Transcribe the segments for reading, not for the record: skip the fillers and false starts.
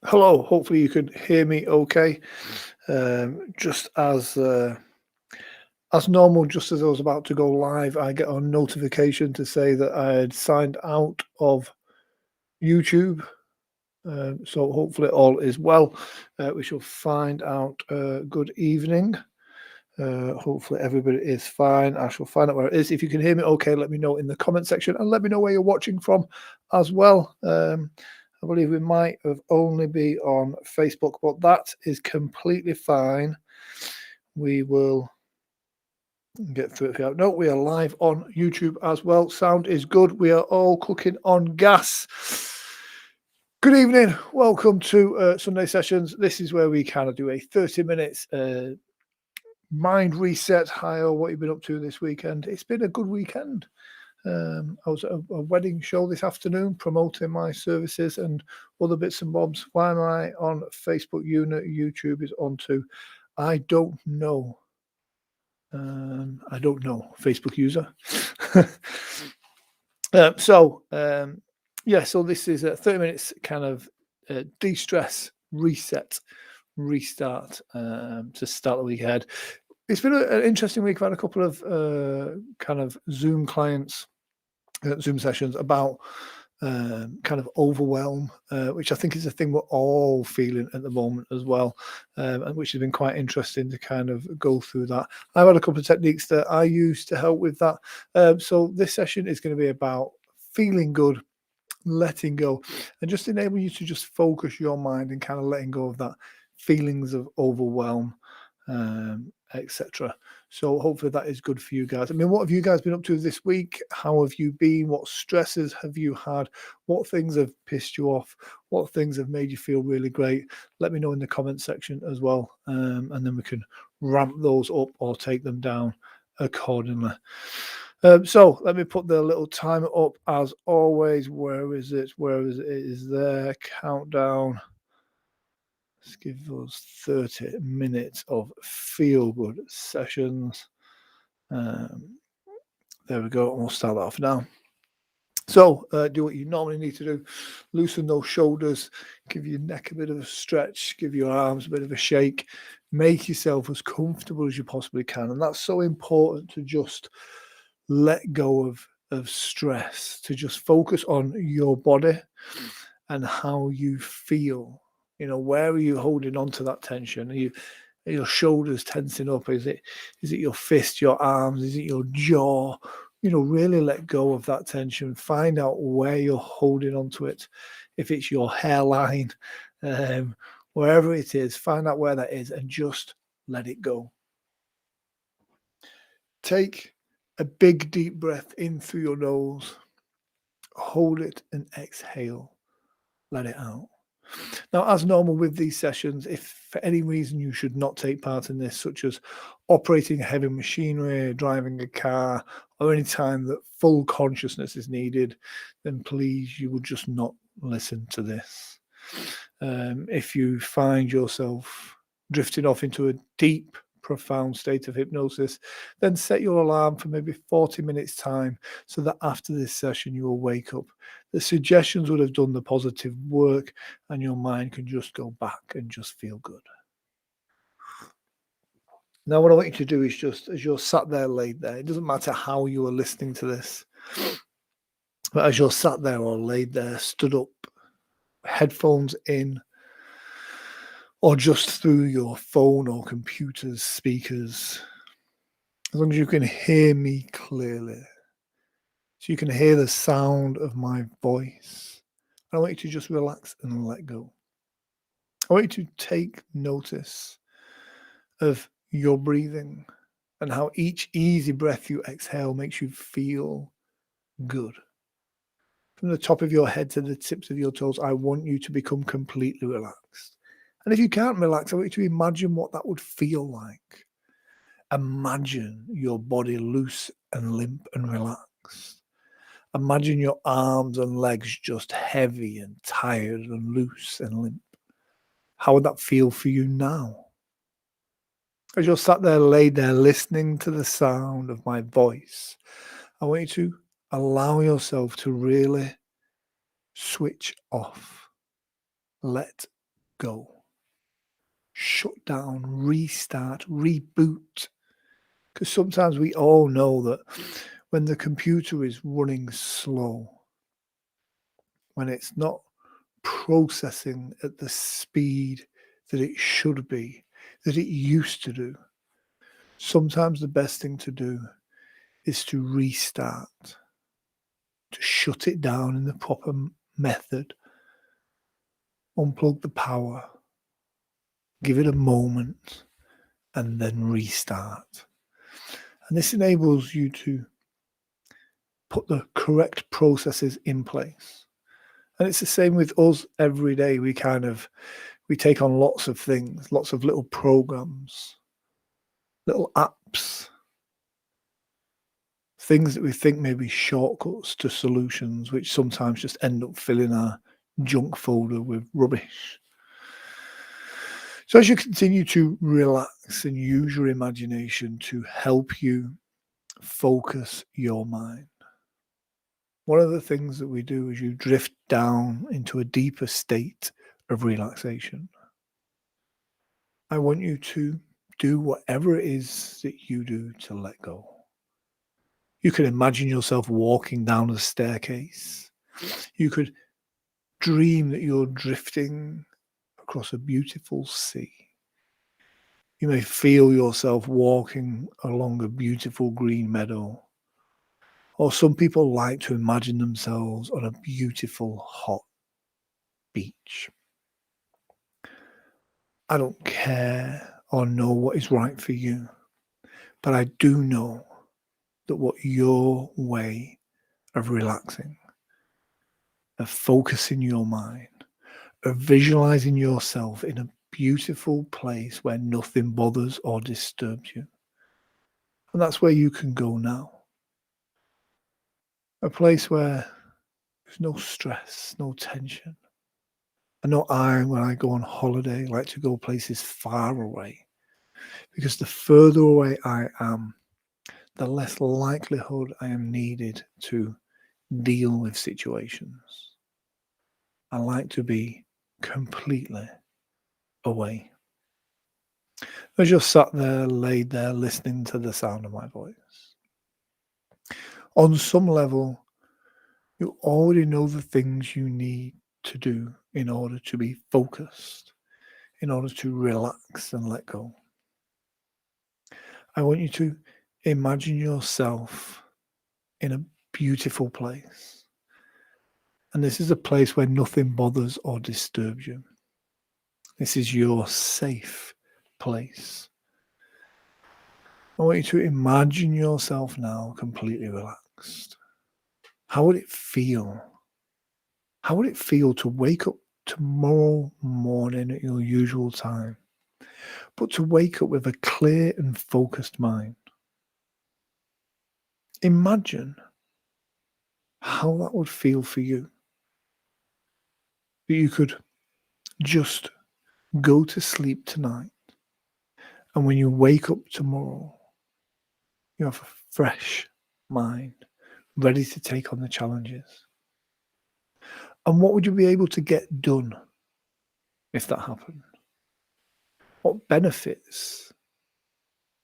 Hello, hopefully you can hear me okay. Just as normal, just as I was about to go live, I get a notification to say that I had signed out of YouTube. So hopefully all is well. We shall find out. Good evening. Hopefully everybody is fine. I shall find out where it is. If you can hear me okay, let me know in the comment section and let me know where you're watching from as well. I believe we might have only be on Facebook, but that is completely fine. We will get through it. No, we are live on YouTube as well. Sound is good. We are all cooking on gas. Good evening. Welcome to Sunday Sessions. This is where we kind of do a 30 minutes mind reset. Hi, what you've been up to this weekend? It's been a good weekend. I was at a wedding show this afternoon promoting my services and other bits and bobs. Why am I on Facebook unit? YouTube is on too. I don't know. I don't know. Facebook user. So this is a 30 minutes kind of de-stress, reset, restart to start the week ahead. It's been an interesting week. I've had a couple of kind of Zoom clients, Zoom sessions about kind of overwhelm, which I think is a thing we're all feeling at the moment as well, and which has been quite interesting to kind of go through that. I've had a couple of techniques that I use to help with that. So this session is going to be about feeling good, letting go, and just enable you to just focus your mind and kind of letting go of that feelings of overwhelm, etc. So hopefully that is good for you guys. I mean, what have you guys been up to this week? How have you been? What stresses have you had? What things have pissed you off? What things have made you feel really great? Let me know in the comment section as well, and then we can ramp those up or take them down accordingly. So let me put the little timer up as always. Where is it? Where is it? It is there. Countdown. Let's give us 30 minutes of feel-good sessions. There we go. We'll start that off now. So do what you normally need to do. Loosen those shoulders. Give your neck a bit of a stretch. Give your arms a bit of a shake. Make yourself as comfortable as you possibly can. And that's so important to just let go of stress, to just focus on your body and how you feel. You know, where are you holding on to that tension? Are your shoulders tensing up? Is it your fist, your arms? Is it your jaw? You know, really let go of that tension. Find out where you're holding on to it. If it's your hairline, wherever it is, find out where that is and just let it go. Take a big deep breath in through your nose. Hold it and exhale. Let it out. Now, as normal with these sessions, if for any reason you should not take part in this, such as operating heavy machinery, driving a car, or any time that full consciousness is needed, then please, you would just not listen to this. If you find yourself drifting off into a deep, profound state of hypnosis, then set your alarm for maybe 40 minutes time so that after this session you will wake up. The suggestions would have done the positive work and your mind can just go back and just feel good. Now what I want you to do is just, as you're sat there laid there, it doesn't matter how you are listening to this, but as you're sat there or laid there, stood up, headphones in, or just through your phone or computer's speakers, as long as you can hear me clearly, so you can hear the sound of my voice, I want you to just relax and let go. I want you to take notice of your breathing and how each easy breath you exhale makes you feel good. From the top of your head to the tips of your toes, I want you to become completely relaxed. And if you can't relax, I want you to imagine what that would feel like. Imagine your body loose and limp and relaxed. Imagine your arms and legs just heavy and tired and loose and limp. How would that feel for you now? As you're sat there, laid there, listening to the sound of my voice, I want you to allow yourself to really switch off. Let go, shut down, restart, reboot. Because sometimes we all know that when the computer is running slow, when it's not processing at the speed that it should be, that it used to do, sometimes the best thing to do is to restart, to shut it down in the proper method, unplug the power, give it a moment, and then restart. And this enables you to put the correct processes in place. And it's the same with us every day. We take on lots of things, lots of little programs, little apps, things that we think may be shortcuts to solutions, which sometimes just end up filling our junk folder with rubbish. So as you continue to relax and use your imagination to help you focus your mind, one of the things that we do is you drift down into a deeper state of relaxation. I want you to do whatever it is that you do to let go. You could imagine yourself walking down a staircase. You could dream that you're drifting across a beautiful sea. You may feel yourself walking along a beautiful green meadow. Or some people like to imagine themselves on a beautiful hot beach. I don't care or know what is right for you, but I do know that what your way of relaxing, of focusing your mind, of visualizing yourself in a beautiful place where nothing bothers or disturbs you. And that's where you can go now. A place where there's no stress, no tension. I know when I go on holiday, like to go places far away because the further away I am, the less likelihood I am needed to deal with situations. I like to be completely away. I just sat there, laid there, listening to the sound of my voice. On some level, you already know the things you need to do in order to be focused, in order to relax and let go. I want you to imagine yourself in a beautiful place. And this is a place where nothing bothers or disturbs you. This is your safe place. I want you to imagine yourself now completely relaxed. How would it feel? How would it feel to wake up tomorrow morning at your usual time, but to wake up with a clear and focused mind? Imagine how that would feel for you. That you could just go to sleep tonight, and when you wake up tomorrow, you have a fresh mind, ready to take on the challenges. And what would you be able to get done if that happened? What benefits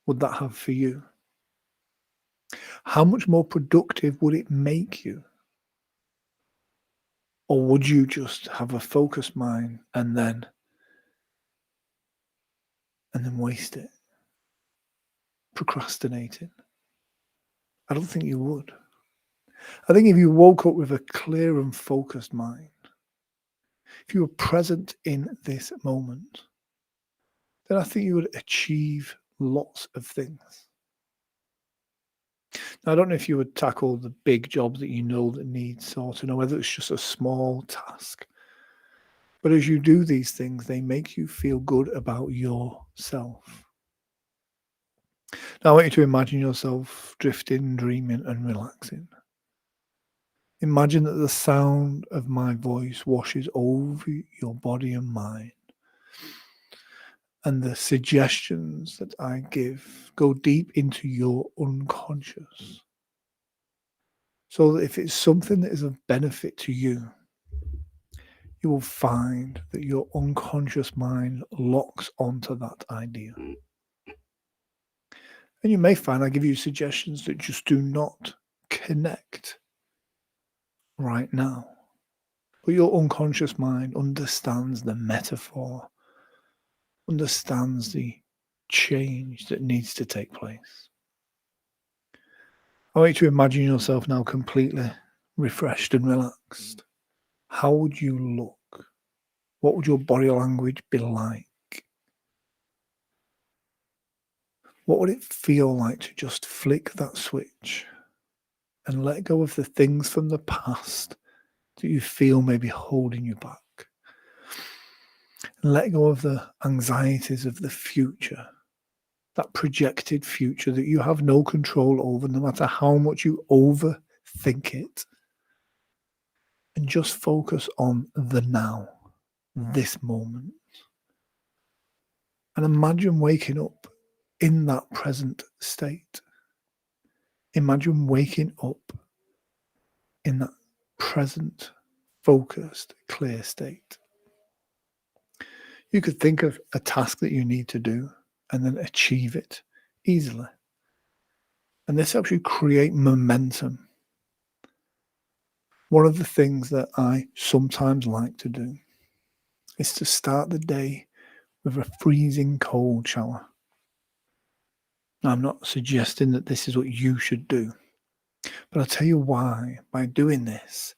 would that have for you? How much more productive would it make you? Or would you just have a focused mind and then waste it, procrastinating? I don't think you would. I think if you woke up with a clear and focused mind, if you were present in this moment, then I think you would achieve lots of things. Now, I don't know if you would tackle the big jobs that you know that need sorting, or whether it's just a small task. But as you do these things, they make you feel good about yourself. Now, I want you to imagine yourself drifting, dreaming, and relaxing. Imagine that the sound of my voice washes over your body and mind, and the suggestions that I give go deep into your unconscious. So that if it's something that is of benefit to you, you will find that your unconscious mind locks onto that idea. And you may find I give you suggestions that just do not connect right now. But your unconscious mind understands the metaphor, understands the change that needs to take place. I want you to imagine yourself now completely refreshed and relaxed. How would you look? What would your body language be like? What would it feel like to just flick that switch and let go of the things from the past that you feel may be holding you back? And let go of the anxieties of the future, that projected future that you have no control over, no matter how much you overthink it. And just focus on the now, this moment. And imagine waking up in that present state. Imagine waking up in that present, focused, clear state. You could think of a task that you need to do and then achieve it easily. And this helps you create momentum. One of the things that I sometimes like to do is to start the day with a freezing cold shower. Now, I'm not suggesting that this is what you should do, but I'll tell you why. By doing this,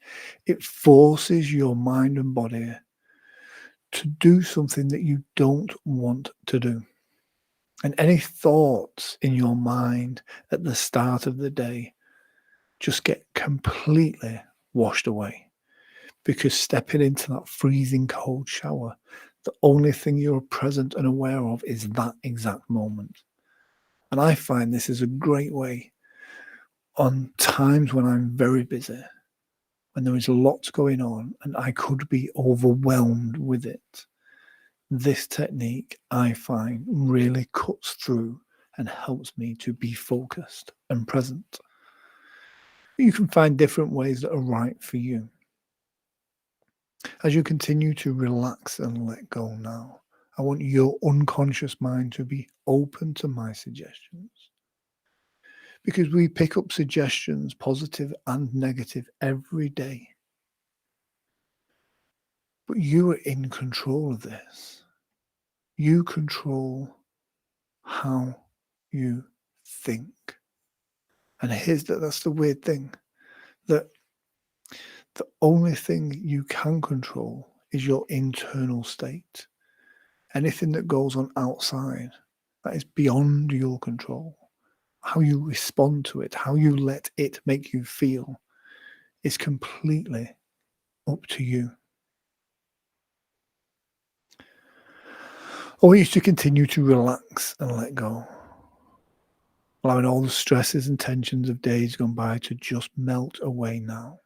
it forces your mind and body to do something that you don't want to do. And any thoughts in your mind at the start of the day just get completely washed away. Because stepping into that freezing cold shower, the only thing you're present and aware of is that exact moment. And I find this is a great way on times when I'm very busy, when there is lots going on and I could be overwhelmed with it. This technique, I find, really cuts through and helps me to be focused and present. You can find different ways that are right for you. As you continue to relax and let go now, I want your unconscious mind to be open to my suggestions. Because we pick up suggestions, positive and negative, every day. But you are in control of this. You control how you think. And that's the weird thing, that the only thing you can control is your internal state. Anything that goes on outside, that is beyond your control. How you respond to it, how you let it make you feel, is completely up to you. I want you to continue to relax and let go, allowing all the stresses and tensions of days gone by to just melt away now.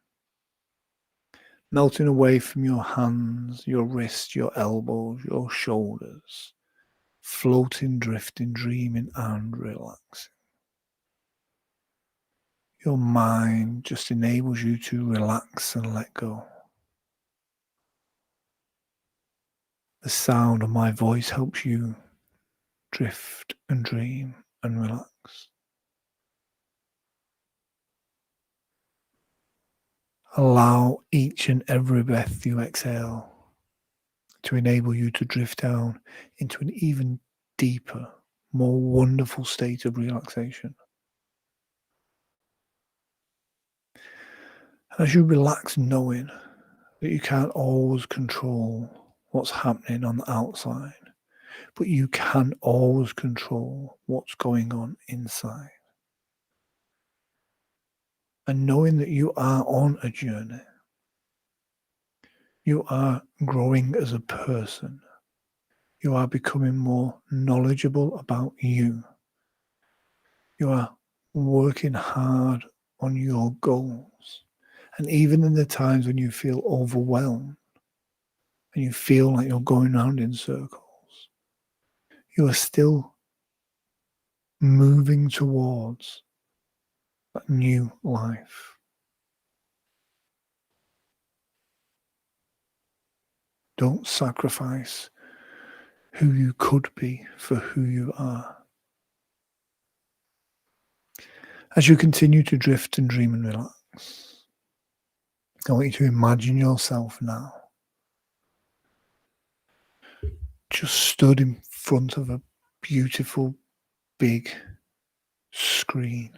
Melting away from your hands, your wrists, your elbows, your shoulders, floating, drifting, dreaming, and relaxing. Your mind just enables you to relax and let go. The sound of my voice helps you drift and dream and relax. Allow each and every breath you exhale to enable you to drift down into an even deeper, more wonderful state of relaxation. As you relax, knowing that you can't always control what's happening on the outside, but you can always control what's going on inside. And knowing that you are on a journey, you are growing as a person, you are becoming more knowledgeable about you, you are working hard on your goals. And even in the times when you feel overwhelmed and you feel like you're going around in circles, you are still moving towards that new life. Don't sacrifice who you could be for who you are. As you continue to drift and dream and relax, I want you to imagine yourself now just stood in front of a beautiful big screen,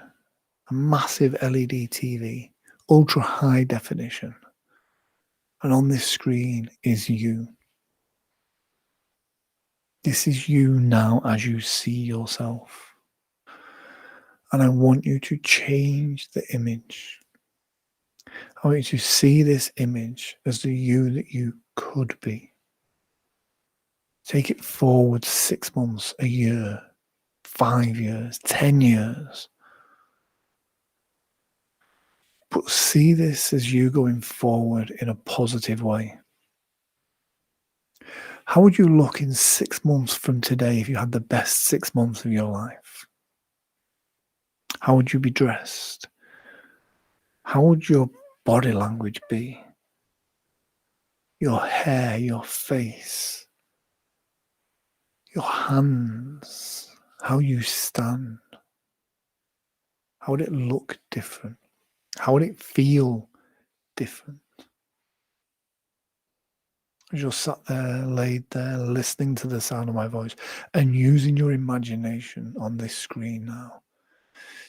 a massive LED TV, ultra high definition. And on this screen is you. This is you now as you see yourself. And I want you to change the image. I want you to see this image as the you that you could be. Take it forward 6 months, a year, 5 years, 10 years. But see this as you going forward in a positive way. How would you look in 6 months from today if you had the best 6 months of your life? How would you be dressed? How would your body language be? Your hair, your face, your hands, how you stand. How would it look different? How would it feel different? As you're sat there, laid there, listening to the sound of my voice and using your imagination on this screen now.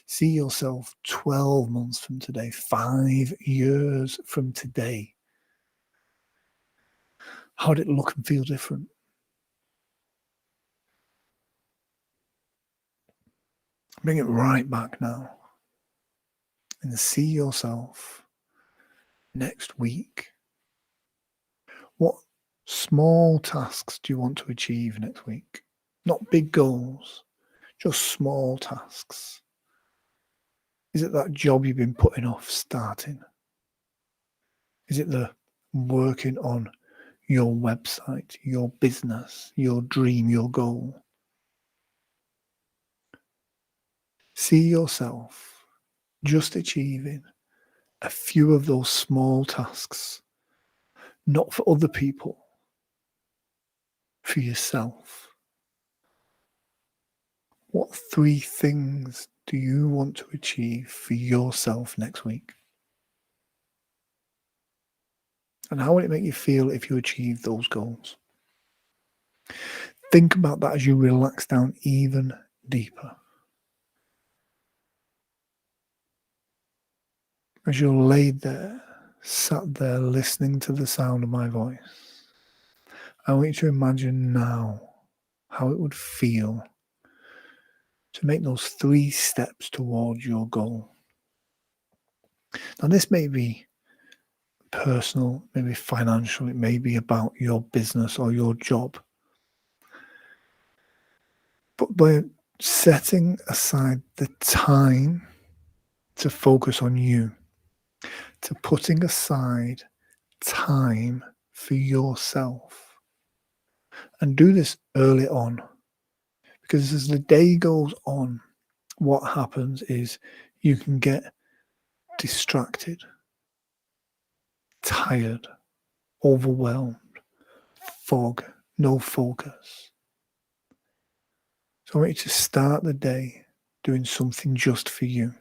See yourself 12 months from today, 5 years from today. How would it look and feel different? Bring it right back now and see yourself next week. What small tasks do you want to achieve next week? Not big goals, just small tasks. Is it that job you've been putting off starting? Is it the working on your website, your business, your dream, your goal? See yourself just achieving a few of those small tasks, not for other people, for yourself. What 3 things do you want to achieve for yourself next week? And how would it make you feel if you achieve those goals? Think about that as you relax down even deeper. As you're laid there, sat there listening to the sound of my voice, I want you to imagine now how it would feel to make those 3 steps towards your goal. Now, this may be personal, maybe financial, it may be about your business or your job. But by setting aside the time to focus on you, to putting aside time for yourself, and do this early on, because as the day goes on, what happens is you can get distracted, tired, overwhelmed, fog, no focus. So I want you to start the day doing something just for you.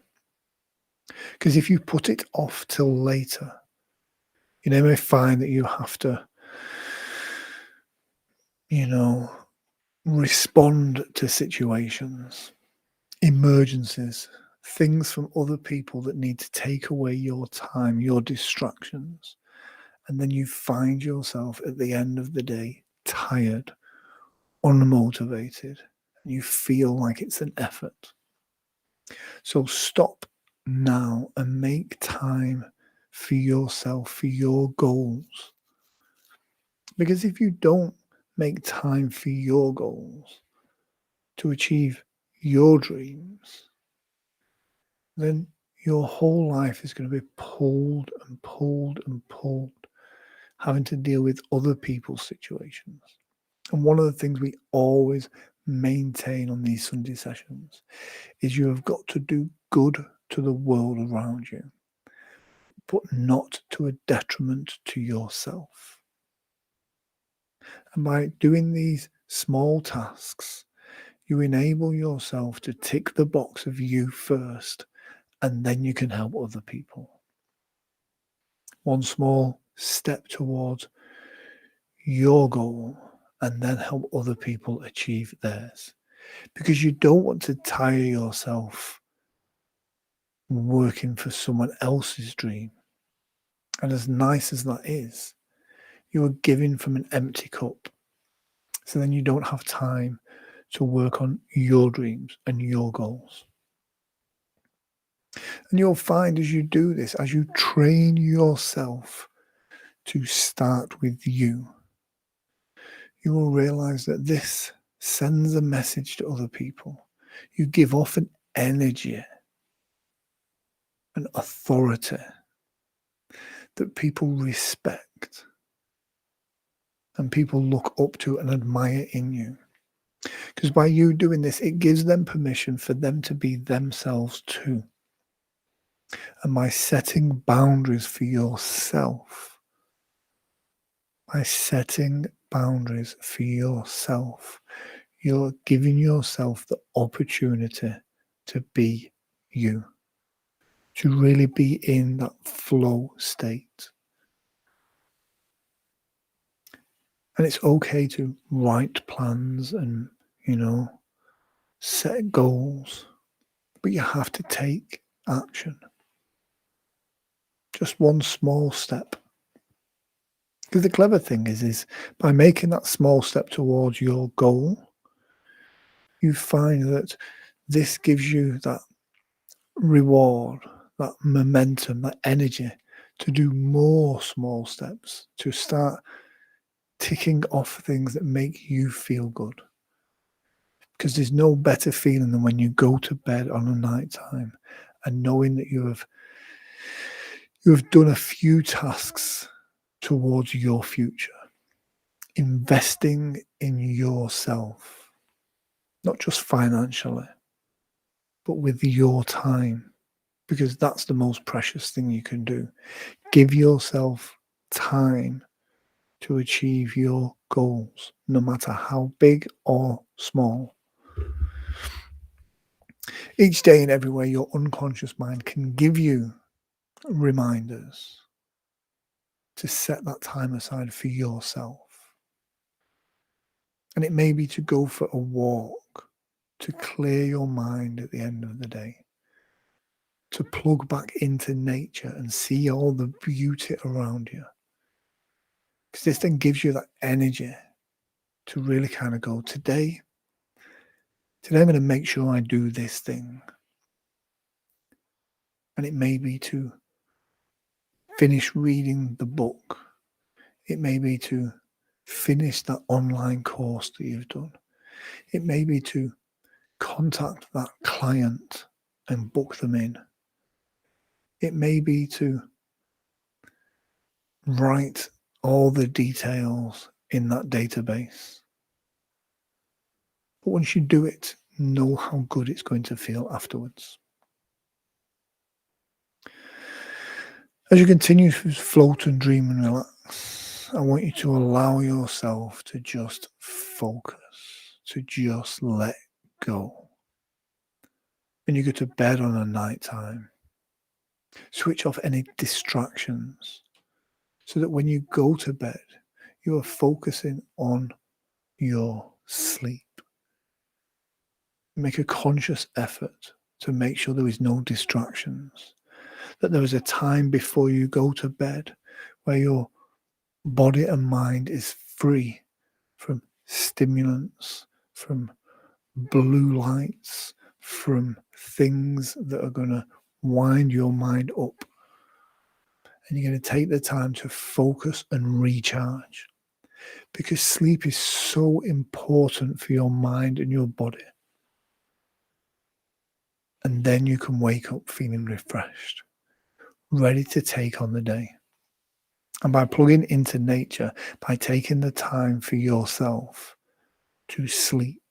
Because if you put it off till later, you may find that you have to, respond to situations, emergencies, things from other people that need to take away your time, your distractions. And then you find yourself at the end of the day tired, unmotivated, and you feel like it's an effort. So stop now and make time for yourself, for your goals. Because if you don't make time for your goals to achieve your dreams, then your whole life is going to be pulled and pulled and pulled, having to deal with other people's situations. And one of the things we always maintain on these Sunday sessions is you have got to do good to the world around you, but not to a detriment to yourself. And by doing these small tasks, you enable yourself to tick the box of you first, and then you can help other people. One small step towards your goal, and then help other people achieve theirs. Because you don't want to tire yourself working for someone else's dream. And as nice as that is, you are giving from an empty cup. So then you don't have time to work on your dreams and your goals. And you'll find as you do this, as you train yourself to start with you will realize that this sends a message to other people. You give off an energy, an authority that people respect and people look up to and admire in you. Because by you doing this, it gives them permission for them to be themselves too. And by setting boundaries for yourself, you're giving yourself the opportunity to be you, to really be in that flow state. And it's okay to write plans and, set goals, but you have to take action. Just one small step. Because the clever thing is by making that small step towards your goal, you find that this gives you that reward, that momentum, that energy to do more small steps, to start ticking off things that make you feel good. Because there's no better feeling than when you go to bed on a night time and knowing that you have done a few tasks towards your future, investing in yourself, not just financially, but with your time, because that's the most precious thing you can do. Give yourself time to achieve your goals, no matter how big or small. Each day and everywhere, your unconscious mind can give you reminders to set that time aside for yourself. And it may be to go for a walk, to clear your mind at the end of the day, to plug back into nature and see all the beauty around you. Because this then gives you that energy to really kind of go, today I'm going to make sure I do this thing. And it may be to finish reading the book. It may be to finish that online course that you've done. It may be to contact that client and book them in. It may be to write all the details in that database. But once you do it, know how good it's going to feel afterwards. As you continue to float and dream and relax, I want you to allow yourself to just focus, to just let go. When you go to bed on a night time, switch off any distractions so that when you go to bed, you are focusing on your sleep. Make a conscious effort to make sure there is no distractions, that there is a time before you go to bed where your body and mind is free from stimulants, from blue lights, from things that are going to wind your mind up. And you're going to take the time to focus and recharge, because sleep is so important for your mind and your body. And then you can wake up feeling refreshed, ready to take on the day. And by plugging into nature, by taking the time for yourself to sleep,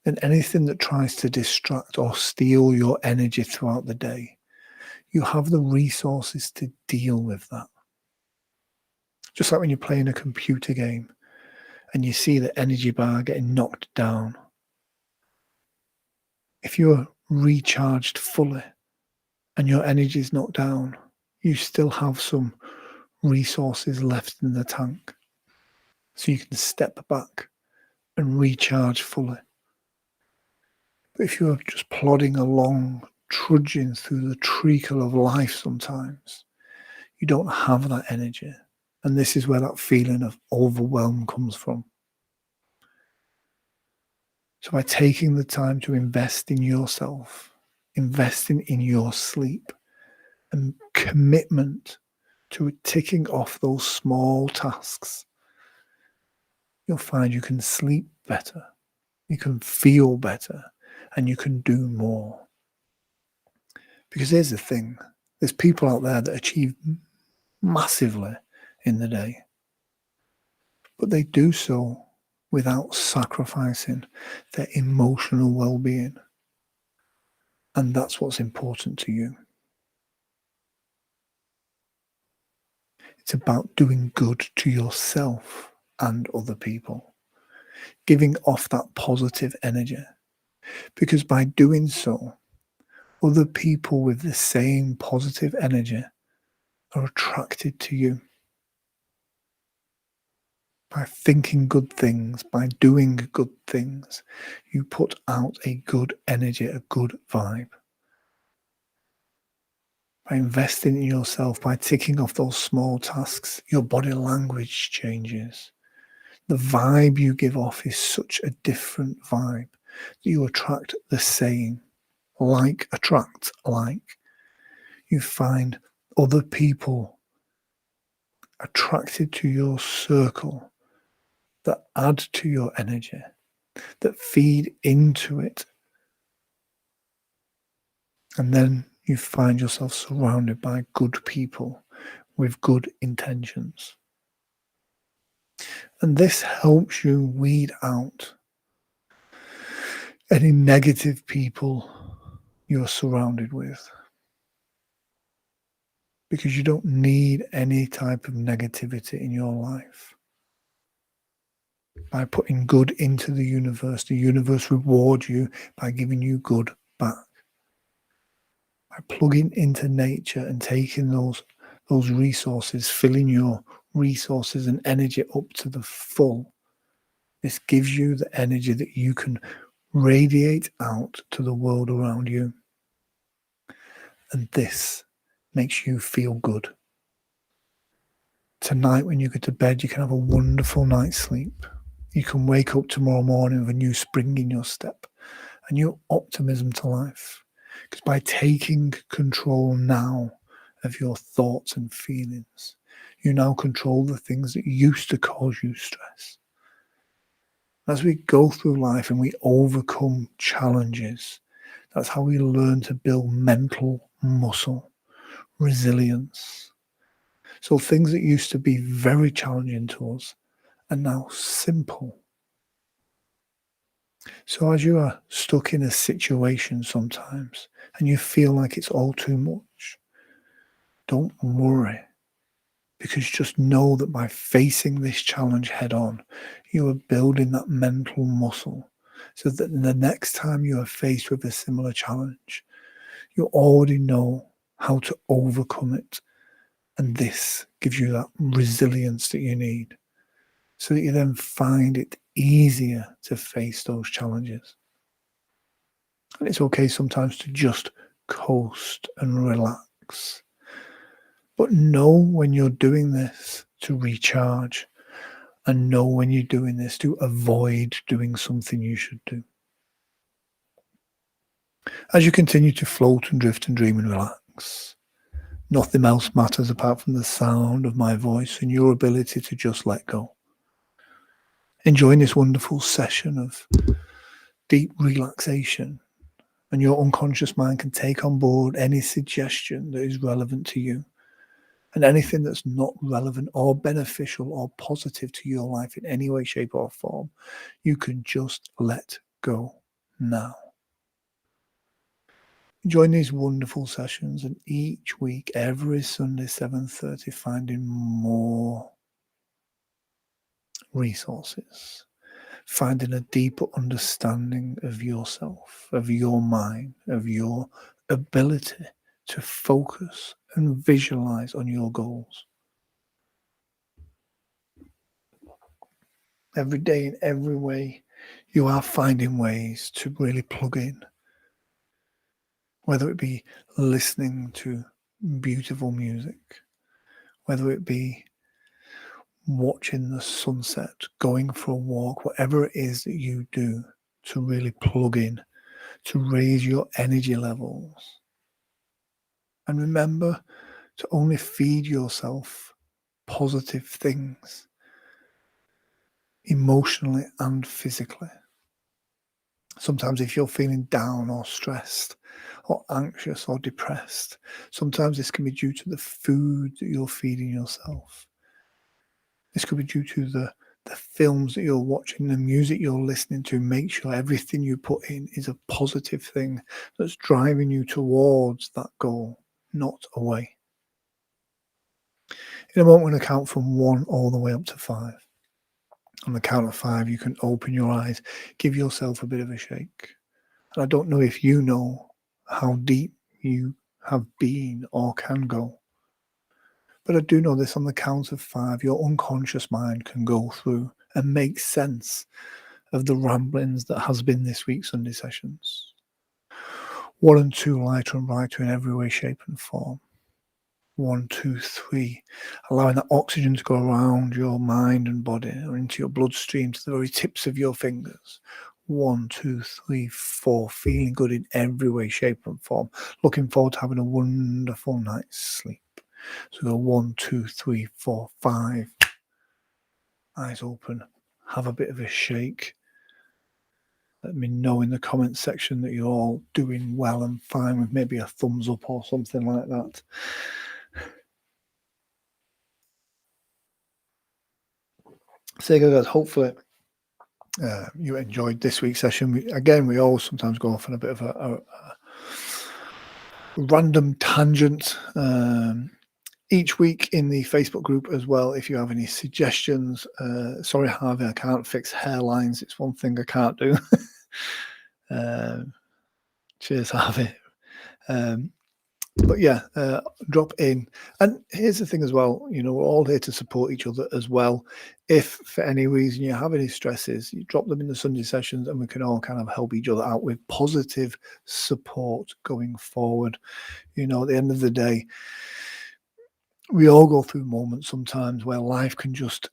then anything that tries to distract or steal your energy throughout the day, you have the resources to deal with that. Just like when you're playing a computer game and you see the energy bar getting knocked down. If you're recharged fully and your energy is knocked down, you still have some resources left in the tank. So you can step back and recharge fully. But if you're just plodding along, trudging through the treacle of life sometimes, you don't have that energy. And this is where that feeling of overwhelm comes from. So by taking the time to invest in yourself, investing in your sleep, and commitment to ticking off those small tasks, you'll find you can sleep better, you can feel better, and you can do more. Because here's the thing, there's people out there that achieve massively in the day, but they do so without sacrificing their emotional well-being. And that's what's important to you. It's about doing good to yourself and other people, giving off that positive energy. Because by doing so, other people with the same positive energy are attracted to you. By thinking good things, by doing good things, you put out a good energy, a good vibe. By investing in yourself, by ticking off those small tasks, your body language changes. The vibe you give off is such a different vibe that you attract the same. Like attracts like. You find other people attracted to your circle that add to your energy, that feed into it. And then you find yourself surrounded by good people with good intentions. And this helps you weed out any negative people you're surrounded with. Because you don't need any type of negativity in your life. By putting good into the universe rewards you by giving you good back. By plugging into nature and taking those resources, filling your resources and energy up to the full, this gives you the energy that you can radiate out to the world around you. And this makes you feel good. Tonight, when you go to bed, you can have a wonderful night's sleep. You can wake up tomorrow morning with a new spring in your step, a new optimism to life. Because by taking control now of your thoughts and feelings, you now control the things that used to cause you stress. As we go through life and we overcome challenges, that's how we learn to build mental muscle, resilience. So things that used to be very challenging to us are now simple. So as you are stuck in a situation sometimes and you feel like it's all too much, don't worry, because just know that by facing this challenge head on, you are building that mental muscle so that the next time you are faced with a similar challenge, you already know how to overcome it. And this gives you that resilience that you need so that you then find it easier to face those challenges. And it's okay sometimes to just coast and relax. But know when you're doing this to recharge, and know when you're doing this to avoid doing something you should do. As you continue to float and drift and dream and relax, nothing else matters apart from the sound of my voice and your ability to just let go. Enjoying this wonderful session of deep relaxation, and your unconscious mind can take on board any suggestion that is relevant to you. And anything that's not relevant or beneficial or positive to your life in any way, shape, or form, you can just let go now. Join these wonderful sessions, and each week, every Sunday, 7:30, finding more resources, finding a deeper understanding of yourself, of your mind, of your ability to focus and visualize on your goals. Every day, in every way, you are finding ways to really plug in, whether it be listening to beautiful music, whether it be watching the sunset, going for a walk, whatever it is that you do to really plug in, to raise your energy levels. And remember to only feed yourself positive things, emotionally and physically. Sometimes if you're feeling down or stressed or anxious or depressed, sometimes this can be due to the food that you're feeding yourself. This could be due to the films that you're watching, the music you're listening to. Make sure everything you put in is a positive thing that's driving you towards that goal, not away. In a moment, we're going to count from 1 all the way up to 5. On the count of 5, you can open your eyes, give yourself a bit of a shake. And I don't know if you know how deep you have been or can go. But I do know this: on the count of 5, your unconscious mind can go through and make sense of the ramblings that has been this week's Sunday sessions. 1 and 2, lighter and brighter in every way, shape and form. 1, 2, 3, allowing that oxygen to go around your mind and body or into your bloodstream to the very tips of your fingers. 1, 2, 3, 4, feeling good in every way, shape and form. Looking forward to having a wonderful night's sleep. So go 1, 2, 3, 4, 5. Eyes open. Have a bit of a shake. Let me know in the comments section that you're all doing well and fine, with maybe a thumbs up or something like that. So guys, hopefully you enjoyed this week's session. We always sometimes go off on a bit of a random tangent each week in the Facebook group as well. If you have any suggestions, sorry Harvey, I can't fix hairlines. It's one thing I can't do. Cheers Harvey. But yeah, drop in. And here's the thing as well, we're all here to support each other as well. If for any reason you have any stresses, you drop them in the Sunday sessions and we can all kind of help each other out with positive support going forward. At the end of the day, we all go through moments sometimes where life can just,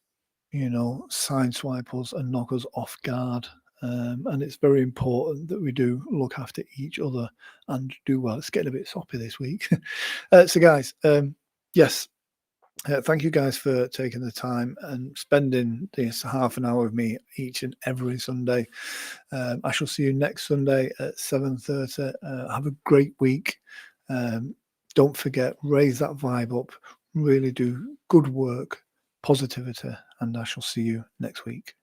sideswipe us and knock us off guard. And it's very important that we do look after each other and do well. It's getting a bit soppy this week. So guys, yes, thank you guys for taking the time and spending this half an hour with me each and every Sunday. I shall see you next Sunday at 7:30. Have a great week. Don't forget, raise that vibe up. Really do good work, positivity, and I shall see you next week.